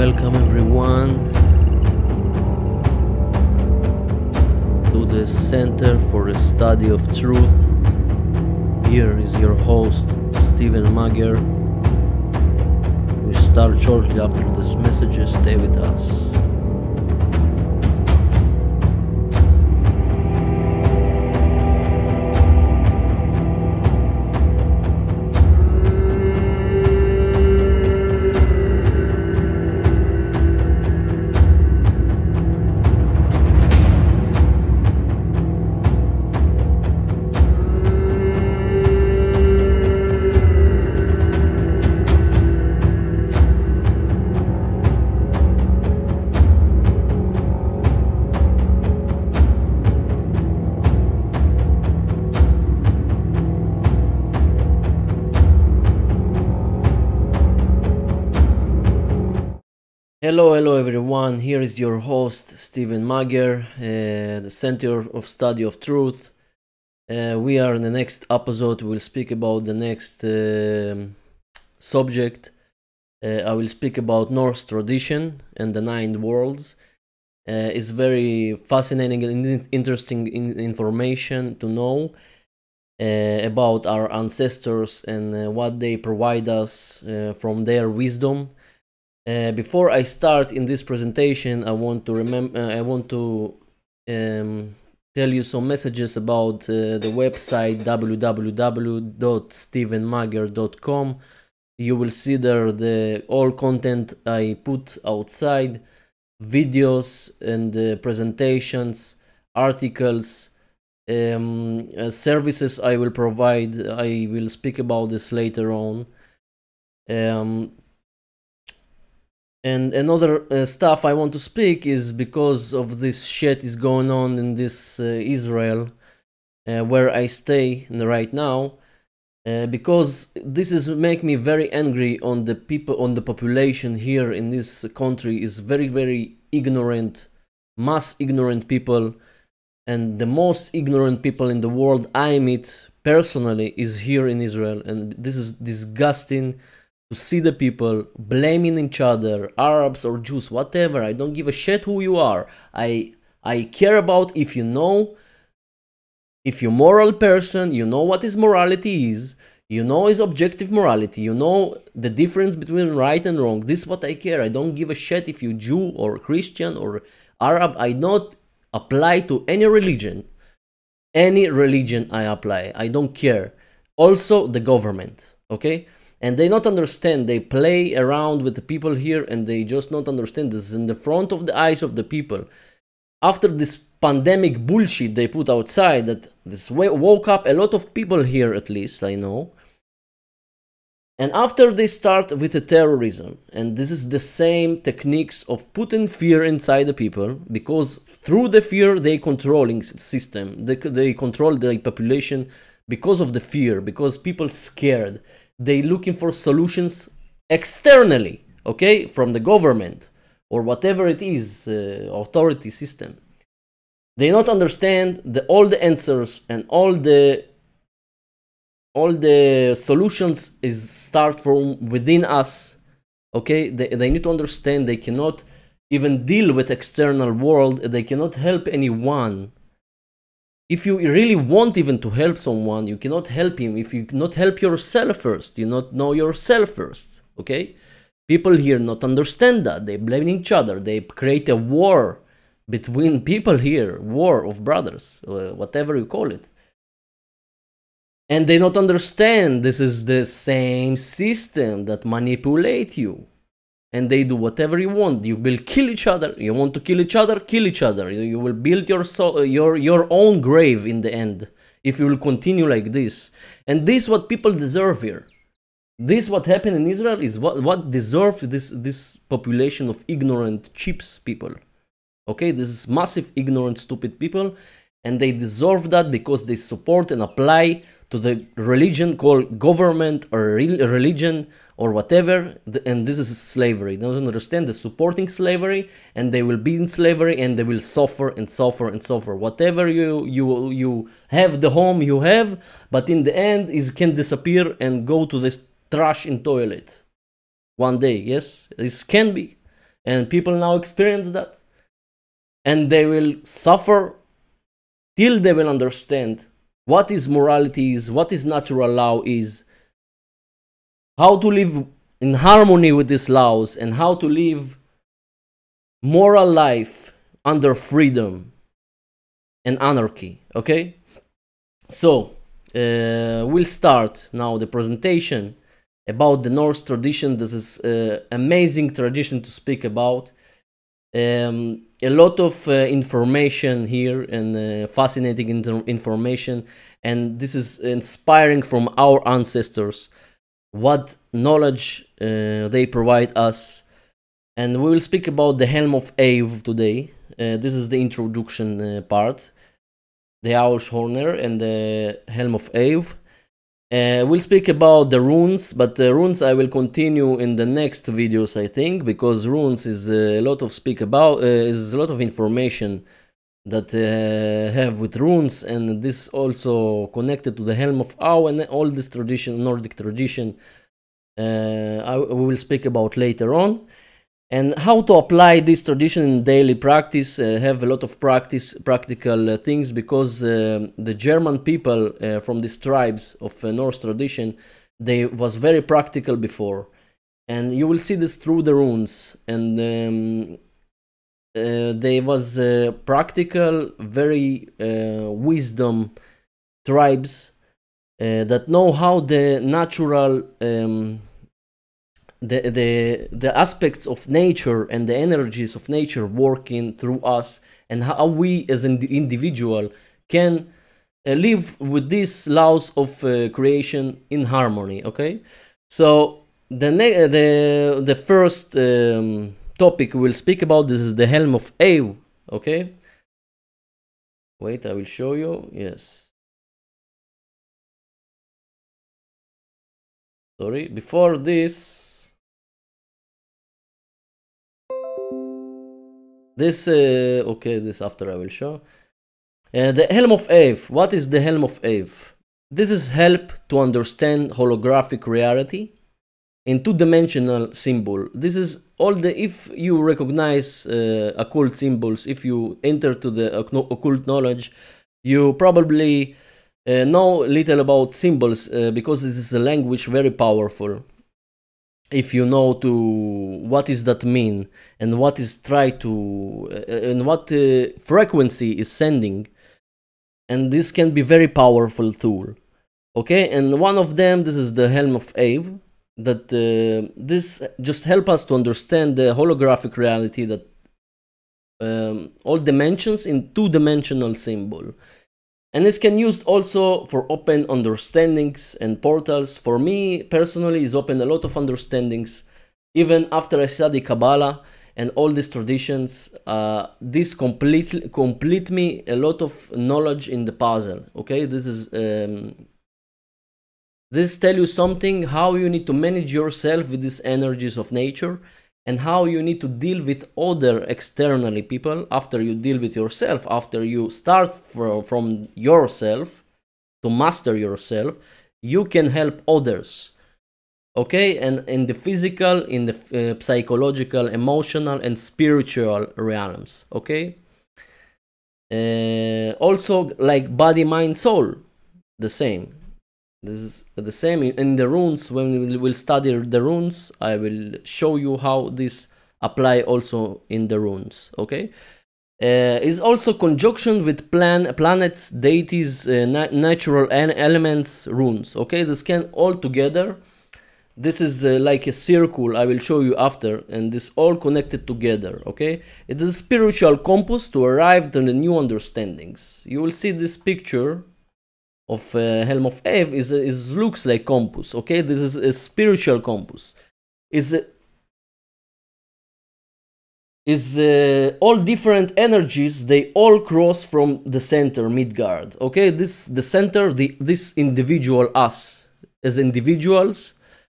Welcome everyone to the Center for the Study of Truth. Here is your host, Stephen Magyar. We start shortly after this message. Stay with us. Hello everyone, here is your host Stephen Magyar, the Center of Study of Truth. We are in the next episode. We'll speak about the next subject. I will speak about Norse Tradition and the 9 worlds. It's very fascinating and interesting information to know about our ancestors and what they provide us from their wisdom. Before I start in this presentation, I want to tell you some messages about the website www.stephenmagyar.com. You will see there the all content I put outside, videos and presentations, articles, services I will provide. I will speak about this later on. And another stuff I want to speak is because of this shit is going on in this Israel, where I stay right now, because this is make me very angry on the people, on the population here in this country is very ignorant, mass ignorant people, and the most ignorant people in the world I meet personally is here in Israel, and this is disgusting. To see the people blaming each other, Arabs or Jews, whatever. I don't give a shit who you are. I care about if you're moral person, you know what is morality is, you know is objective morality, you know the difference between right and wrong. This is what I care. I don't give a shit if you Jew or Christian or Arab. I don't apply to any religion. Any religion I apply. I don't care. Also the government, okay? And they not understand. They play around with the people here and they just not understand. This is in the front of the eyes of the people. After this pandemic bullshit they put outside, that this woke up a lot of people here, at least I know. And after they start with the terrorism, and this is the same techniques of putting fear inside the people, because through the fear they controlling system. They control the population because of the fear, because people scared. They looking for solutions externally, okay, from the government or whatever it is, authority system. They not understand all the answers and all the solutions is start from within us, okay. They need to understand they cannot even deal with external world. They cannot help anyone. If you really want even to help someone, you cannot help him if you cannot help yourself first. You not know yourself first, okay? People here not understand that. They blame each other. They create a war between people here, war of brothers, whatever you call it. And they not understand this is the same system that manipulate you. And they do whatever you want. You will kill each other. You want to kill each other, kill each other. You will build your own grave in the end if you will continue like this. And this is what people deserve here. This what happened in Israel is what deserve this population of ignorant, cheap people. Okay, this is massive, ignorant, stupid people, and they deserve that because they support and apply to the religion called government or religion or whatever, and this is slavery. They don't understand the supporting slavery, and they will be in slavery, and they will suffer and suffer and suffer. Whatever you have, the home you have, but in the end, it can disappear and go to this trash in toilet one day. Yes, this can be. and people now experience that, and they will suffer till they will understand what is morality is, what is natural law is, how to live in harmony with these laws, and how to live moral life under freedom and anarchy. Okay, so we'll start now the presentation about the Norse tradition. This is an amazing tradition to speak about. A lot of information here, and fascinating information, and this is inspiring from our ancestors, what knowledge they provide us. And we will speak about the Helm of Eve today. This is the introduction part, the Ægishjálmur and the Helm of Eve. We'll speak about the runes, but the runes I will continue in the next videos, I think, because runes is a lot of is a lot of information that have with runes, and this also connected to the Helm of Au and all this tradition, Nordic tradition. We will speak about later on, and how to apply this tradition in daily practice. Have a lot of practical things, because the German people from these tribes of Norse tradition, they was very practical before, and you will see this through the runes. And they was practical, very wisdom tribes that know how the natural the aspects of nature and the energies of nature working through us, and how we as an individual can live with these laws of creation in harmony. Okay, so the first topic we'll speak about, this is the Helm of Eve. Okay, wait, I will show you. Yes, sorry, before this. Okay, this after I will show. The Helm of Eve. What is the Helm of Eve? This is help to understand holographic reality in two-dimensional symbol. This is all if you recognize occult symbols, if you enter to the occult knowledge, you probably know little about symbols, because this is a language very powerful. If you know to what is that mean, and what is try to and what frequency is sending, and this can be very powerful tool. Okay, and one of them, this is the Helm of Eve, that this just help us to understand the holographic reality, that all dimensions in two-dimensional symbol. And this can use also for open understandings and portals. For me personally, is open a lot of understandings. Even after I study Kabbalah and all these traditions, this complete me a lot of knowledge in the puzzle. Okay, this is this tell you something, how you need to manage yourself with these energies of nature, and how you need to deal with other externally people after you deal with yourself, after you start from yourself to master yourself, you can help others. Okay, and in the physical, in the psychological, emotional, and spiritual realms. Okay, also like body, mind, soul, the same. This is the same in the runes. When we will study the runes, I will show you how this apply also in the runes. Okay, is also conjunction with planets, deities, natural elements, runes. Okay, this can all together. This is like a circle. I will show you after, and this all connected together. Okay, it is a spiritual compass to arrive to the new understandings. You will see this picture of Helm of Eve is looks like compass. Okay, this is a spiritual compass. Is all different energies, they all cross from the center, Midgard. Okay, this the center, this individual, us as individuals,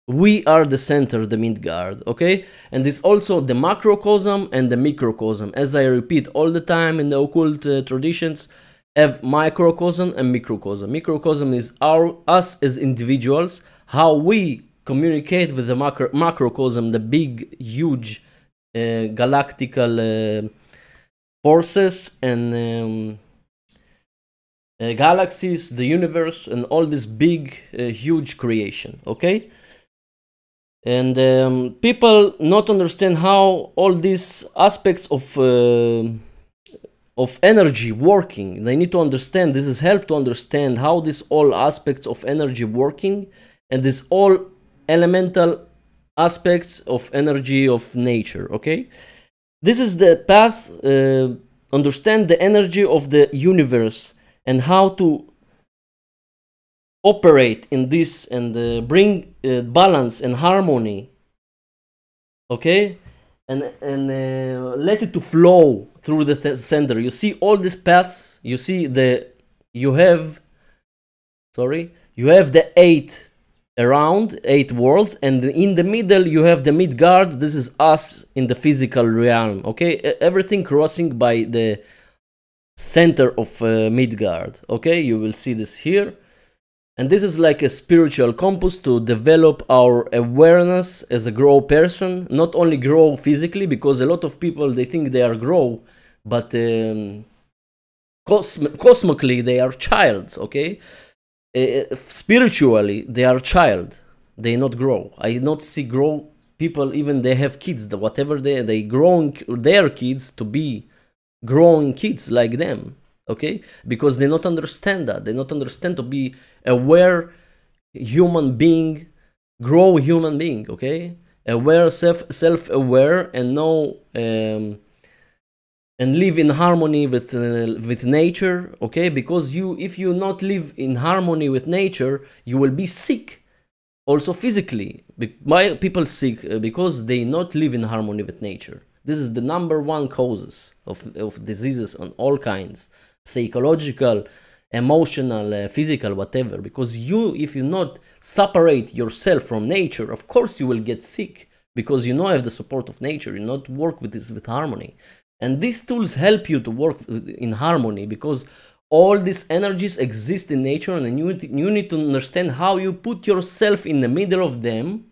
we are the center, the Midgard. Okay, and this also the macrocosm and the microcosm, as I repeat all the time in the occult traditions, have microcosm and microcosm. Microcosm is us as individuals, how we communicate with the macrocosm, the big, huge galactical forces and galaxies, the universe, and all this big, huge creation. Okay, and people not understand how all these aspects of energy working. They need to understand. This is help to understand how this all aspects of energy working, and this all elemental aspects of energy of nature. Okay, this is the path. Understand the energy of the universe and how to operate in this and bring balance and harmony. Okay, and let it to flow through the center. You see all these paths. You see you have the 8 around 8 worlds, and in the middle you have the Midgard. This is us in the physical realm. Okay, everything crossing by the center of Midgard. Okay, you will see this here. And this is like a spiritual compass to develop our awareness as a grow person, not only grow physically, because a lot of people, they think they are grow, but cosmically they are childs. Okay, spiritually they are child, they not grow. I not see grow people, even they have kids, whatever they growing their kids to be growing kids like them. Okay, because they not understand that. They not understand to be aware human being, grow human being. Okay, aware, self-aware, and know and live in harmony with nature. Okay, because if you not live in harmony with nature, you will be sick, also physically. Why people sick? Because they not live in harmony with nature. This is the #1 causes of diseases on all kinds. Psychological, emotional, physical, whatever. Because if you not separate yourself from nature, of course you will get sick, because you not have the support of nature. You not work with this with harmony, and these tools help you to work in harmony, because all these energies exist in nature, and you need to understand how you put yourself in the middle of them,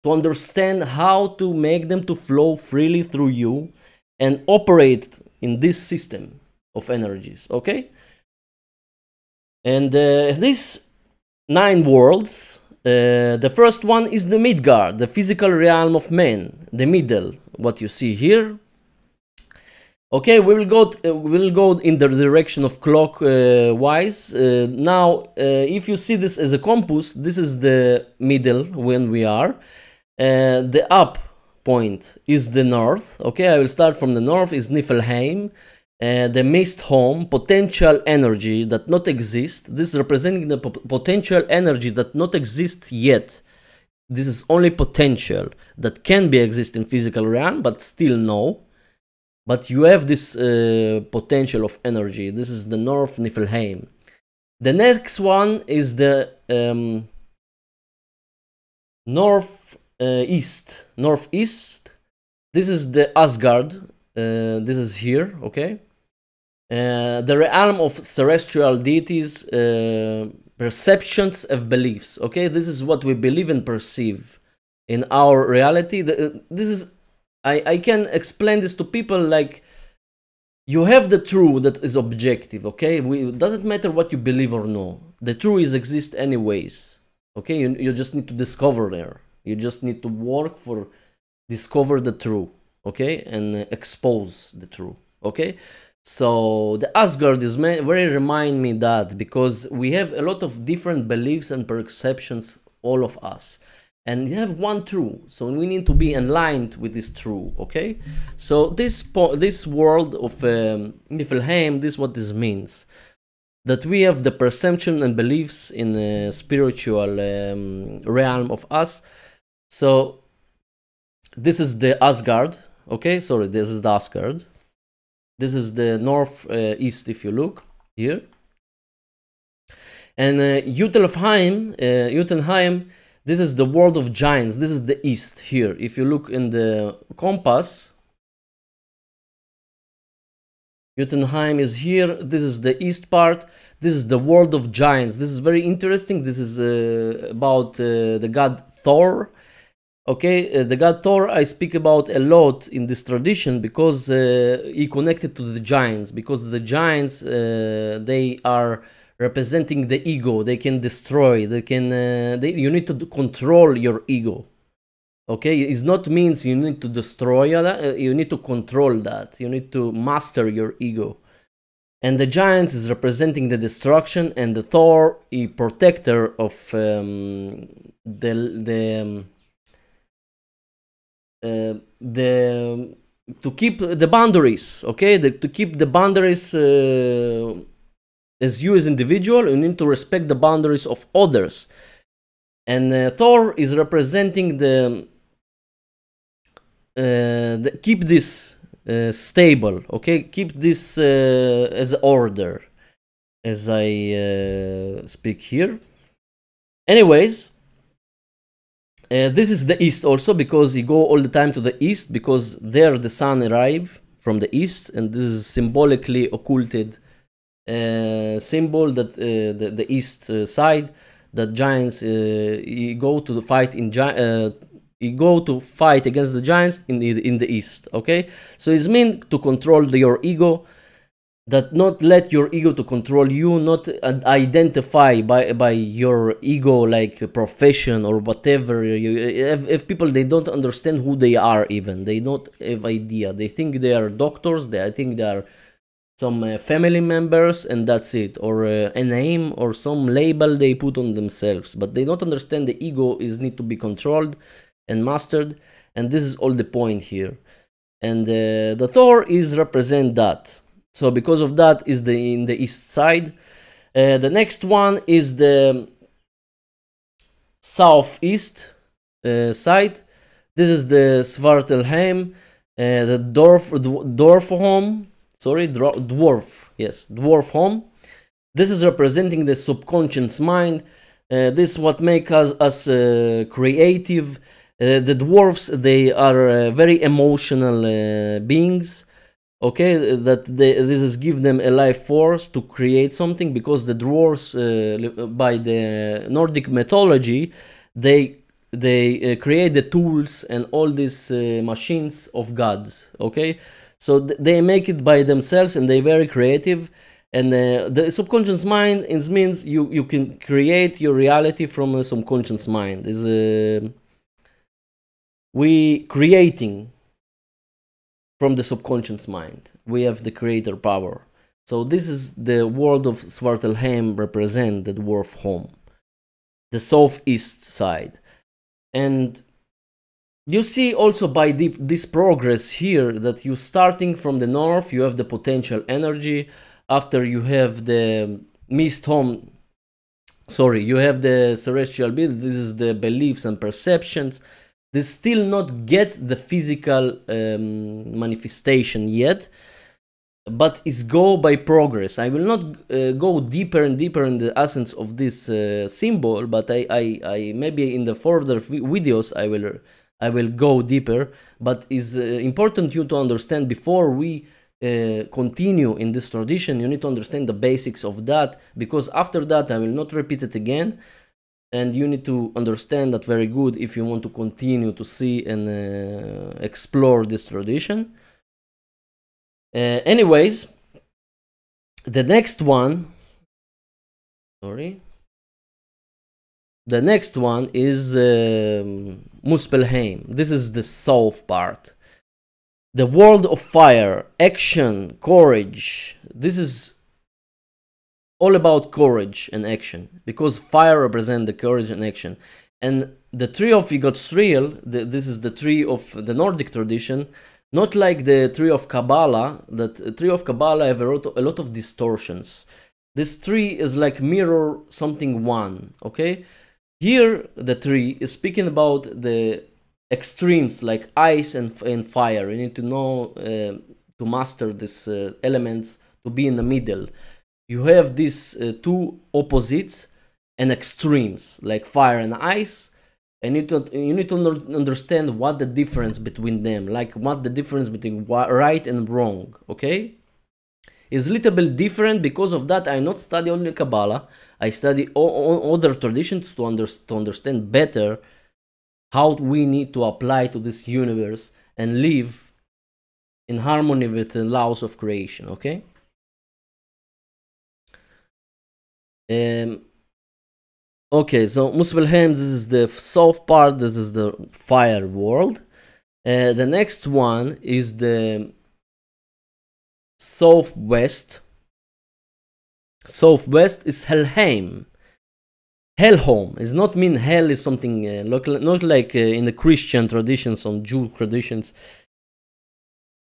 to understand how to make them to flow freely through you and operate in this system of energies. Okay, and these 9 worlds, the first one is the Midgard, the physical realm of man, the middle, what you see here. Okay, we will go in the direction of clockwise. Now, if you see this as a compass, this is the middle when we are. The up point is the north. Okay, I will start from the north. Is Niflheim. The mist home, potential energy that not exist. This is representing the potential energy that not exist yet. This is only potential that can be exist in physical realm, but still no. But you have this potential of energy. This is the North Niflheim. The next one is the northeast. This is the Asgard. This is here. Okay. The realm of terrestrial deities, perceptions of beliefs. Okay, this is what we believe and perceive in our reality. This is, I can explain this to people like, you have the truth that is objective. Okay, it doesn't matter what you believe or no. The truth is exist anyways. Okay, you just need to discover there. You just need to work for discover the truth. Okay, and expose the truth. Okay. So the Asgard is very remind me that, because we have a lot of different beliefs and perceptions, all of us, and we have one truth. So we need to be aligned with this truth. Okay. So this world of Niflheim, this is what this means. That we have the perception and beliefs in the spiritual realm of us. So this is the Asgard. Okay, sorry, this is the Asgard. This is the northeast, if you look here. And Jotunheim, this is the world of giants. This is the east here. If you look in the compass, Jotunheim is here. This is the east part. This is the world of giants. This is very interesting. This is about the god Thor. Okay, the god Thor I speak about a lot in this tradition because he connected to the giants, because the giants they are representing the ego. They can destroy, they can you need to control your ego. Okay, it's not means you need to destroy that, you need to control that, you need to master your ego. And the giants is representing the destruction, and the Thor is protector of to keep the boundaries. Okay, to keep the boundaries. As you as individual, you need to respect the boundaries of others. And Thor is representing the keep this stable, okay, keep this as order, as I speak here. Anyways, this is the east also, because you go all the time to the east, because there the sun arrive from the east, and this is symbolically occulted symbol that the east side, that giants you go to the fight in you go to fight against the giants in the east. Okay, so it's meant to control your ego, that not let your ego to control you, not identify by your ego like a profession or whatever. If people, they don't understand who they are, even they don't have idea, they think they are doctors, I think they are some family members, and that's it, or a name or some label they put on themselves, but they don't understand the ego is need to be controlled and mastered, and this is all the point here. And the Thor is represent that, so because of that is in the east side. The next one is the southeast side. This is the Svartalheim, the dwarf home. Sorry, dwarf. Yes, dwarf home. This is representing the subconscious mind. This is what makes us creative. The dwarfs, they are very emotional beings. Okay, that this is give them a life force to create something, because the dwarves, by the Nordic mythology, they create the tools and all these machines of gods. Okay, so they make it by themselves, and they're very creative. And the subconscious mind means you can create your reality from a subconscious mind. Is we creating from the subconscious mind. We have the creator power. So this is the world of Svartalheim represent the dwarf home, the southeast side. And you see also by this progress here that you starting from the north, you have the potential energy. After you have the mist home, sorry, you have the terrestrial build. This is the beliefs and perceptions. They still not get the physical manifestation yet, but it's go by progress. I will not go deeper and deeper in the essence of this symbol, but I maybe in the further videos I will go deeper. But it's important you to understand before we continue in this tradition. You need to understand the basics of that, because after that I will not repeat it again. And you need to understand that very good if you want to continue to see and explore this tradition. Anyways, the next one, sorry, the next one is Muspelheim. This is the south part. The world of fire, action, courage. This is all about courage and action, because fire represents the courage and action. And the tree of Ægishjálmur, this is the tree of the Nordic tradition, not like the tree of Kabbalah. That tree of Kabbalah have a lot of distortions. This tree is like mirror something one. Okay, here the tree is speaking about the extremes like ice and fire. You need to know to master these elements, to be in the middle. You have these two opposites and extremes like fire and ice, and you need to understand what the difference between them, like what the difference between right and wrong. Okay, is a little bit different. Because of that, I not study only Kabbalah, I study other traditions to understand better how we need to apply to this universe and live in harmony with the laws of creation. Okay. Okay, so Muspelheim, this is the soft part, this is the fire world. The next one is the southwest. Southwest is Helheim. Helm is not mean hell is something not like in the Christian traditions, on Jew traditions.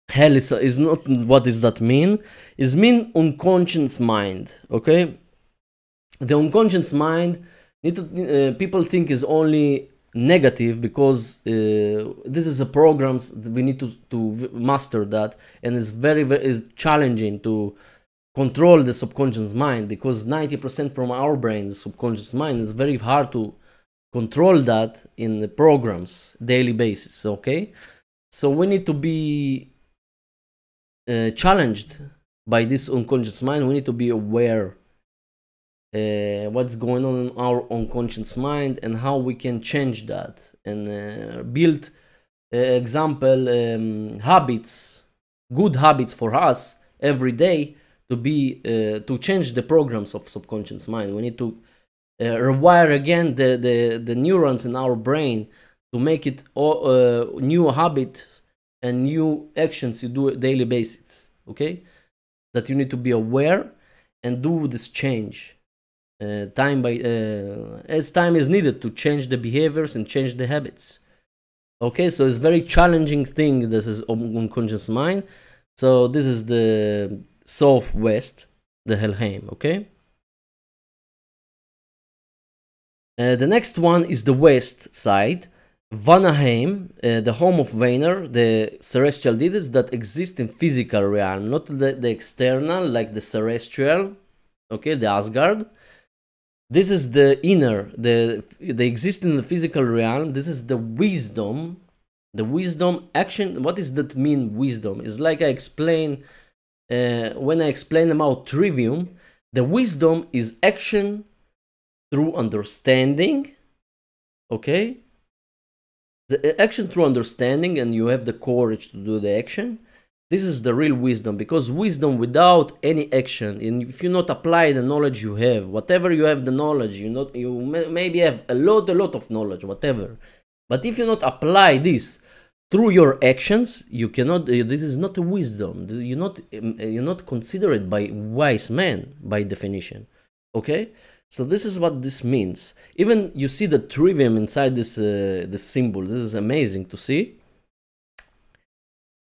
Hell is not, what does that mean? Is mean unconscious mind. Okay, the unconscious mind people think is only negative because this is a programs we need to master that, and it's very is challenging to control the subconscious mind, because 90% from our brain, the subconscious mind, is very hard to control that in the programs daily basis. Okay, so we need to be challenged by this unconscious mind. We need to be aware what's going on in our unconscious mind and how we can change that, and build example habits, good habits for us every day to be to change the programs of subconscious mind. We need to rewire again the neurons in our brain to make it new habit and new actions you do daily basis. Okay, that you need to be aware and do this change time by as time is needed to change the behaviors and change the habits. Okay, so it's very challenging thing. This is unconscious mind. So this is the southwest, the Helheim. Okay, the next one is the west side, Vanaheim, the home of Vanar, the celestial deities that exist in physical realm, not the external like the Terrestrial. Okay, the Asgard. This is the inner, they exist in the physical realm. This is the wisdom action. What does that mean, wisdom? It's like I explain when I explain about trivium. The wisdom is action through understanding. Okay, the action through understanding, and you have the courage to do the action. This is the real wisdom, because wisdom without any action, and if you not apply the knowledge you have, whatever you have the knowledge, you maybe have a lot of knowledge, whatever, but if you not apply this through your actions, you cannot. This is not a wisdom. You're not considered by wise men by definition. Okay, so this is what this means. Even you see the trivium inside this this symbol. This is amazing to see.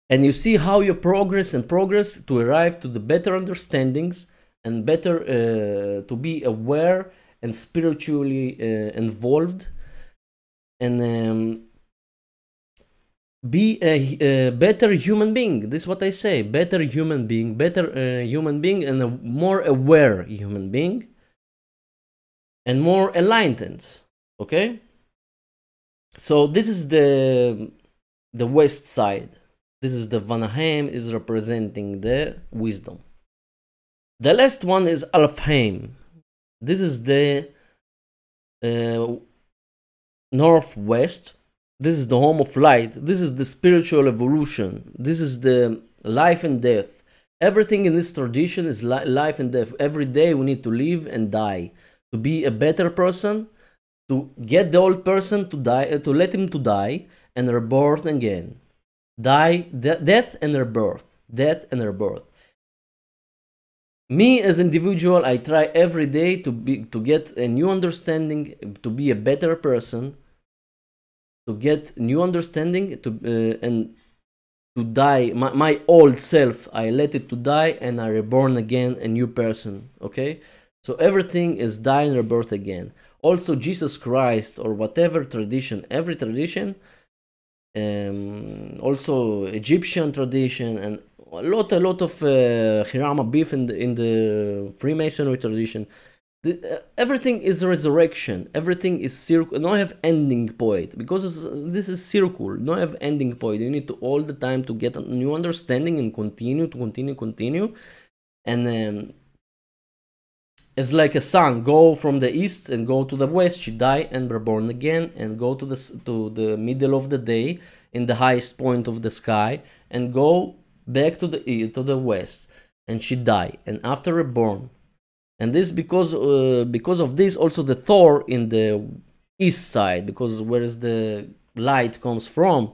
And you see how you progress to arrive to the better understandings and better to be aware and spiritually involved, and be a better human being. This is what I say: better human being, and a more aware human being, and more enlightened. Okay, so this is the west side. This is the Vanaheim, is representing the wisdom. The last one is Alfheim. This is the northwest. This is the home of light. This is the spiritual evolution. This is the life and death. Everything in this tradition is life and death. Every day we need to live and die, to be a better person, to get the old person to die, to let him to die and reborn again. Death and rebirth. Me as individual, I try every day to get a new understanding, to be a better person, to get new understanding, and to die. My old self, I let it to die, and I reborn again, a new person. Okay, so everything is die and rebirth again. Also, Jesus Christ, or whatever tradition, every tradition. Also Egyptian tradition, and a lot of Hiram Abif in the Freemasonry tradition. Everything is resurrection. Everything is circle. No have ending point, because this is circle. No have ending point. You need to all the time to get a new understanding and continue, and is like a sun, go from the east and go to the west. She die and reborn again, and go to the middle of the day in the highest point of the sky, and go back to the west, and she die, and after reborn. And this because of this also the Thor in the east side, because where is the light comes from,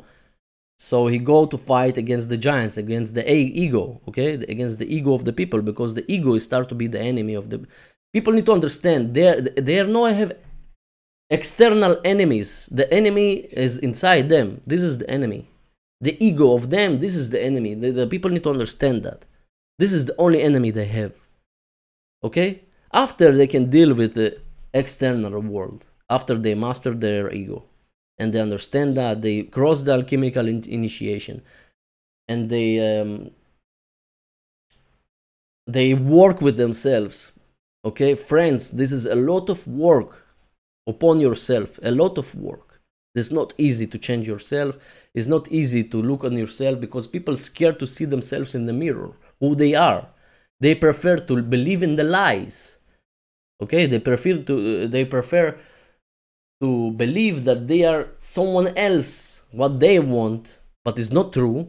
so he go to fight against the giants, against the ego, okay, against the ego of the people, because the ego is start to be the enemy of the people. Need to understand they are not have external enemies. The enemy is inside them. This is the enemy. The ego of them, this is the enemy. The people need to understand that this is the only enemy they have. Okay, after they can deal with the external world, after they master their ego and they understand that, they cross the alchemical initiation, and they work with themselves. Okay, friends, this is a lot of work upon yourself, a lot of work. It's not easy to change yourself. It's not easy to look on yourself, because people scared to see themselves in the mirror, who they are. They prefer to believe in the lies. Okay, they prefer to believe that they are someone else, what they want, but it's not true.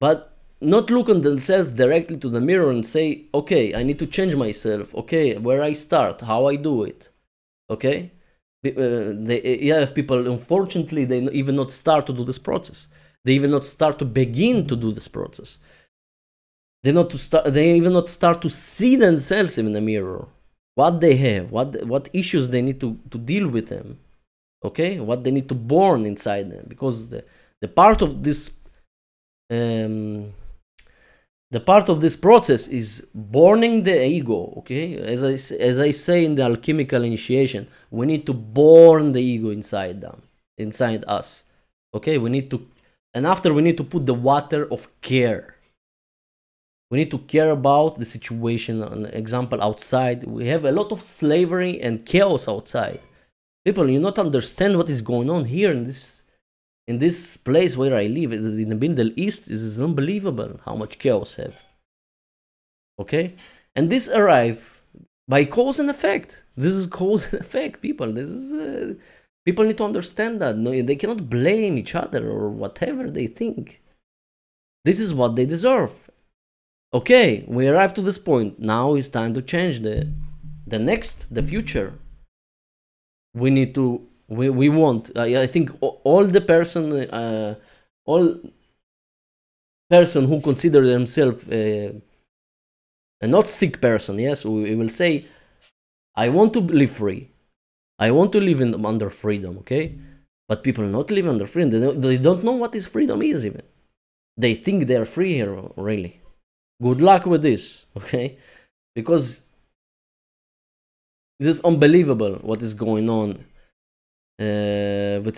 But not look on themselves directly to the mirror and say, okay, I need to change myself. Okay, where I start, how I do it. Okay, if people, unfortunately, they even not start to do this process. They even not start to begin to do this process. They even not start to see themselves in the mirror. What they have, what issues they need to deal with them. Okay, what they need to born inside them, because the part of this process is borning the ego. Okay, as I say in the alchemical initiation, we need to born the ego inside us. Okay, we need to, and after we need to put the water of care. We need to care about the situation. An example, outside, we have a lot of slavery and chaos outside. People, you not understand what is going on here in this place where I live, in the Middle East. This is unbelievable how much chaos have. Okay, and this arrive by cause and effect. This is cause and effect, people. This is people need to understand that. No, they cannot blame each other or whatever they think. This is what they deserve. Okay, we arrived to this point. Now it's time to change the future. We need to. We want. I think all person who consider themselves a not sick person. Yes, we will say, I want to live free. I want to live under freedom. Okay, but people not live under freedom. They don't know what is freedom is even. They think they are free here. Really. Good luck with this, okay? Because this is unbelievable what is going on with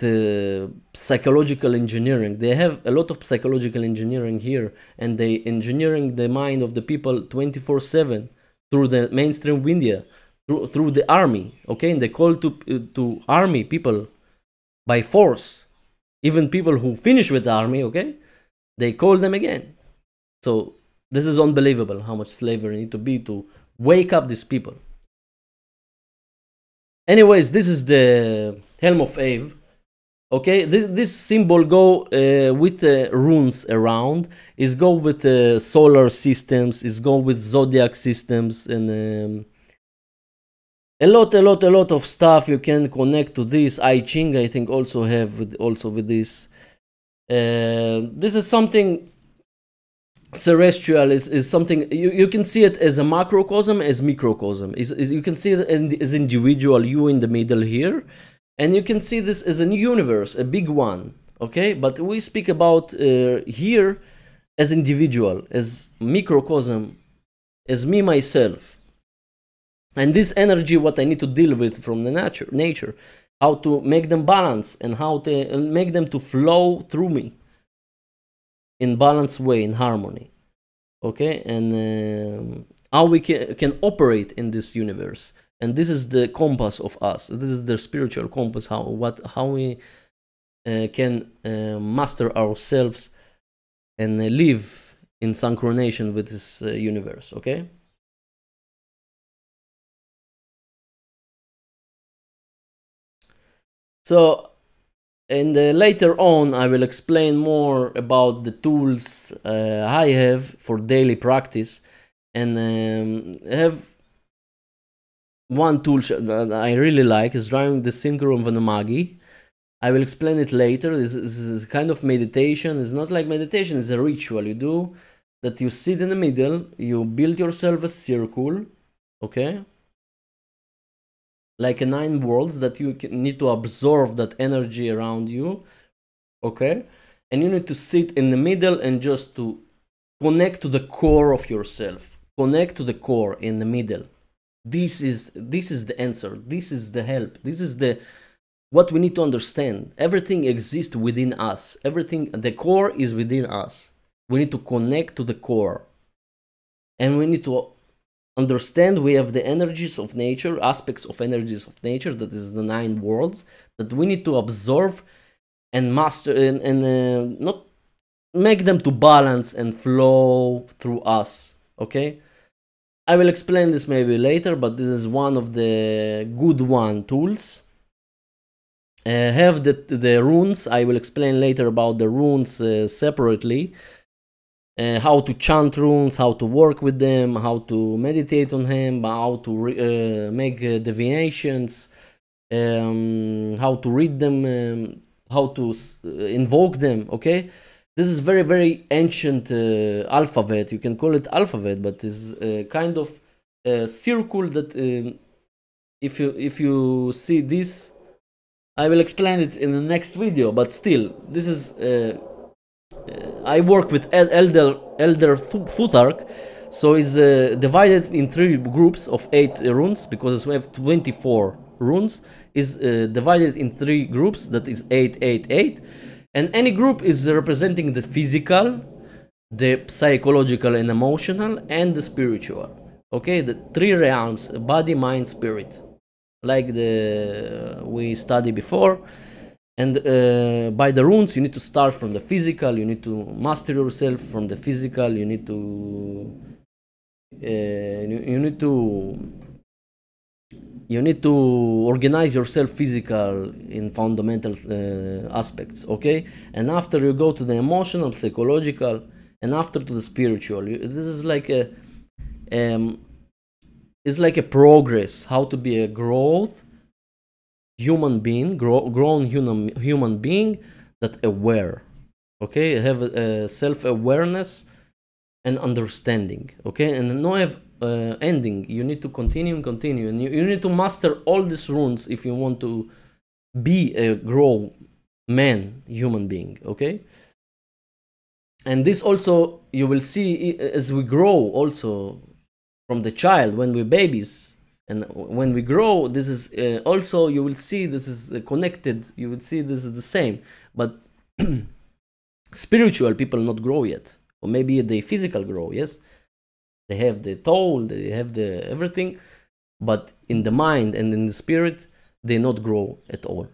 psychological engineering. They have a lot of psychological engineering here, and they engineering the mind of the people 24/7 through the mainstream media, through the army, okay? And they call to army people by force. Even people who finish with the army, okay? They call them again. So this is unbelievable how much slavery need to be to wake up these people. Anyways, this is the Helm of Eve. Okay, this symbol go with the runes around. Is go with the solar systems. Is go with zodiac systems, and a lot of stuff you can connect to this. I Ching, I think, also have with this. This is something. Terrestrial is something you can see it as a macrocosm, as microcosm. You can see it as individual, you in the middle here, and you can see this as a universe, a big one. Okay, but we speak about here as individual, as microcosm, as me myself, and this energy, what I need to deal with from the nature, how to make them balance and how to make them to flow through me. In balanced way, in harmony. Okay, and how we can operate in this universe, and this is the compass of us. This is the spiritual compass, how we can master ourselves and live in synchronization with this universe. Okay, So, and later on, I will explain more about the tools I have for daily practice, and have one tool that I really like is drawing the Synchro Vanamagi. I will explain it later. This is kind of meditation. It's not like meditation, it's a ritual you do, that you sit in the middle, you build yourself a circle, okay? Like a 9 worlds that you need to absorb that energy around you, okay? And you need to sit in the middle and just to connect to the core of yourself. Connect to the core in the middle. This is the answer. This is the help. This is the what we need to understand. Everything exists within us. Everything, the core is within us. We need to connect to the core. And we need to understand we have the energies of nature, aspects of energies of nature, that is the 9 worlds, that we need to absorb and master and not make them to balance and flow through us, okay? I will explain this maybe later, but this is one of the good tools. Have the runes. I will explain later about the runes separately. How to chant runes, how to work with them, how to meditate on them, how to make divinations, how to read them, how to invoke them, okay? This is very, very ancient alphabet. You can call it alphabet, but it's kind of a circle that if you see this, I will explain it in the next video, but still, this is I work with Elder Futhark, so it's divided in 3 groups of 8 runes, because we have 24 runes, is divided in 3 groups, that is 8, 8, 8, and any group is representing the physical, the psychological and emotional, and the spiritual, okay? The 3 realms: body, mind, spirit, like we studied before. And by the runes, you need to start from the physical. You need to master yourself from the physical. You need to organize yourself physical in fundamental aspects, okay? And after you go to the emotional, psychological, and after to the spiritual. This is like a it's like a progress, how to be a growth human being, grown human being that aware, okay? Have a self-awareness and understanding, okay? And no have ending. You need to continue and continue, and you need to master all these runes if you want to be a grown man, human being, okay? And this also you will see as we grow, also from the child, when we're babies, and when we grow, this is also, you will see this is connected. You will see this is the same, but spiritual people not grow yet, or maybe they physical grow, yes, they have the soul, they have the everything, but in the mind and in the spirit they not grow at all,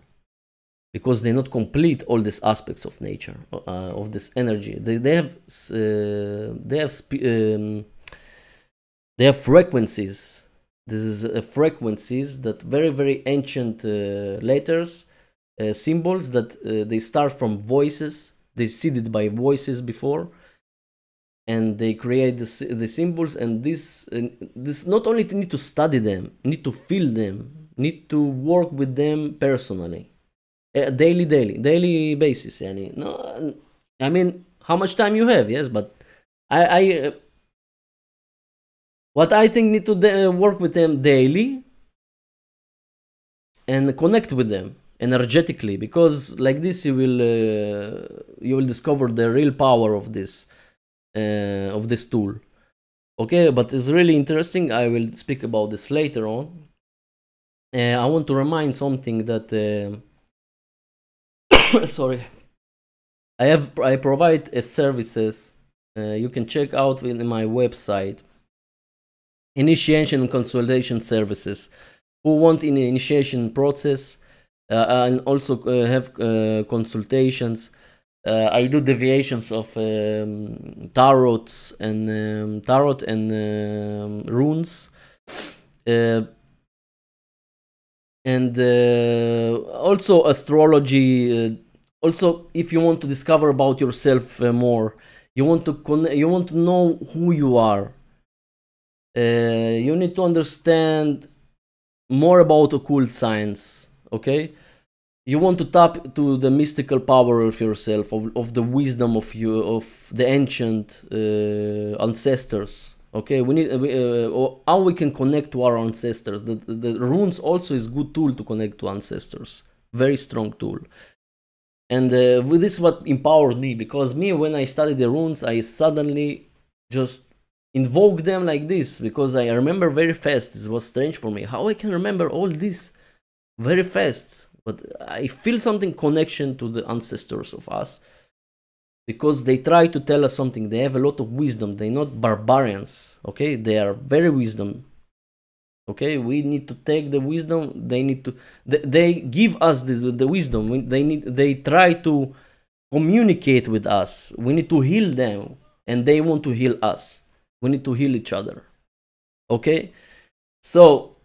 because they not complete all these aspects of nature, of this energy. They have frequencies. This is frequencies that very, very ancient letters, symbols that they start from voices. They seeded by voices before, and they create the symbols. And this not only need to study them, need to feel them, need to work with them personally, daily basis. Yani. No, I mean, how much time you have? Yes, but I what I think need to work with them daily and connect with them energetically, because like this you will discover the real power of this tool, okay? But it's really interesting. I will speak about this later on. I want to remind something that sorry, I provide services you can check out in my website. Initiation and consultation services. Who want an initiation process and also have consultations. I do deviations of tarot and runes. And also astrology. Also, if you want to discover about yourself more, you want to know who you are. You need to understand more about occult science. Okay, you want to tap to the mystical power of yourself, of the wisdom of the ancient ancestors. Okay, we need how we can connect to our ancestors. The runes also is good tool to connect to ancestors. Very strong tool. And this is what empowered me, because when I studied the runes, I suddenly just invoke them like this, because I remember very fast. This was strange for me, how I can remember all this very fast, but I feel something connection to the ancestors of us, because they try to tell us something. They have a lot of wisdom. They're not barbarians. Okay, they are very wisdom. Okay, we need to take the wisdom. They give us the wisdom. They try to communicate with us. We need to heal them, and they want to heal us. We need to heal each other. Okay, so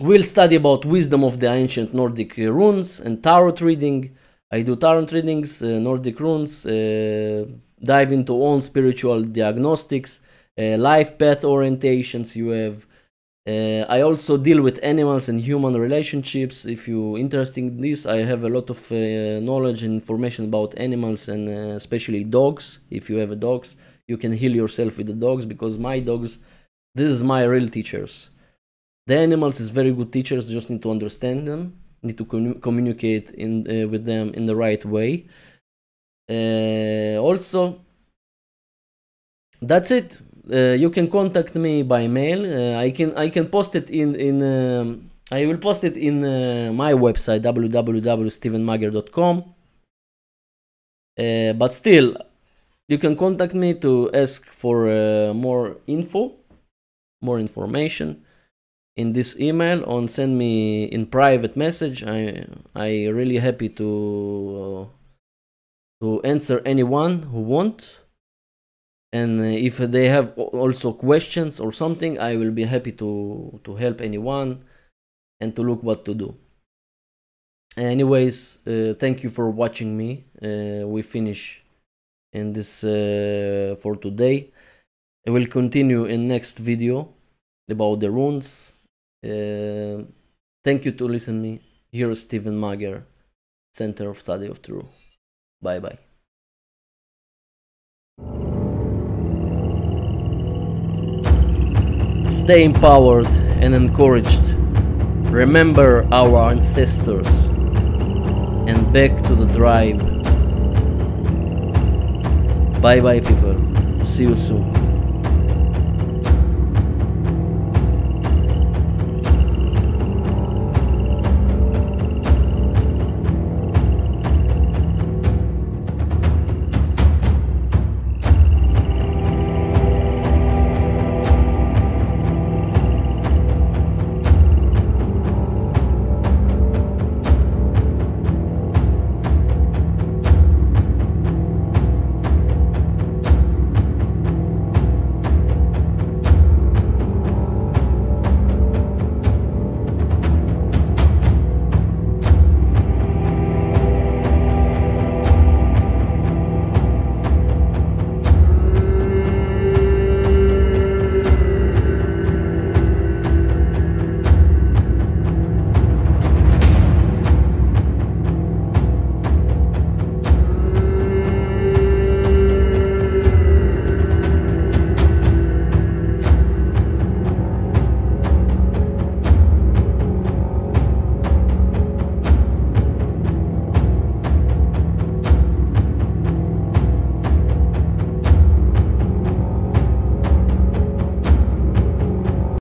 we'll study about wisdom of the ancient Nordic runes and tarot reading. I do tarot readings, Nordic runes, dive into own spiritual diagnostics, life path orientations you have. I also deal with animals and human relationships. If you're interested in this, I have a lot of knowledge and information about animals, and especially dogs. If you have dogs, you can heal yourself with the dogs, because my dogs, this is my real teachers. The animals is very good teachers, just need to understand them, need to communicate with them in the right way. Also, that's it. You can contact me by mail. I can post it I will post it in my website, www.stevenmager.com. But still, you can contact me to ask for more information in this email, or send me in private message. I really happy to answer anyone who want. And if they have also questions or something, I will be happy to help anyone and to look what to do. Anyways, thank you for watching me. We finish in this for today. I will continue in next video about the runes. Thank you to listen me. Here is Steven Mager, Center of Study of Truth. Bye bye. Stay empowered and encouraged. Remember our ancestors, and back to the tribe. Bye bye people. See you soon.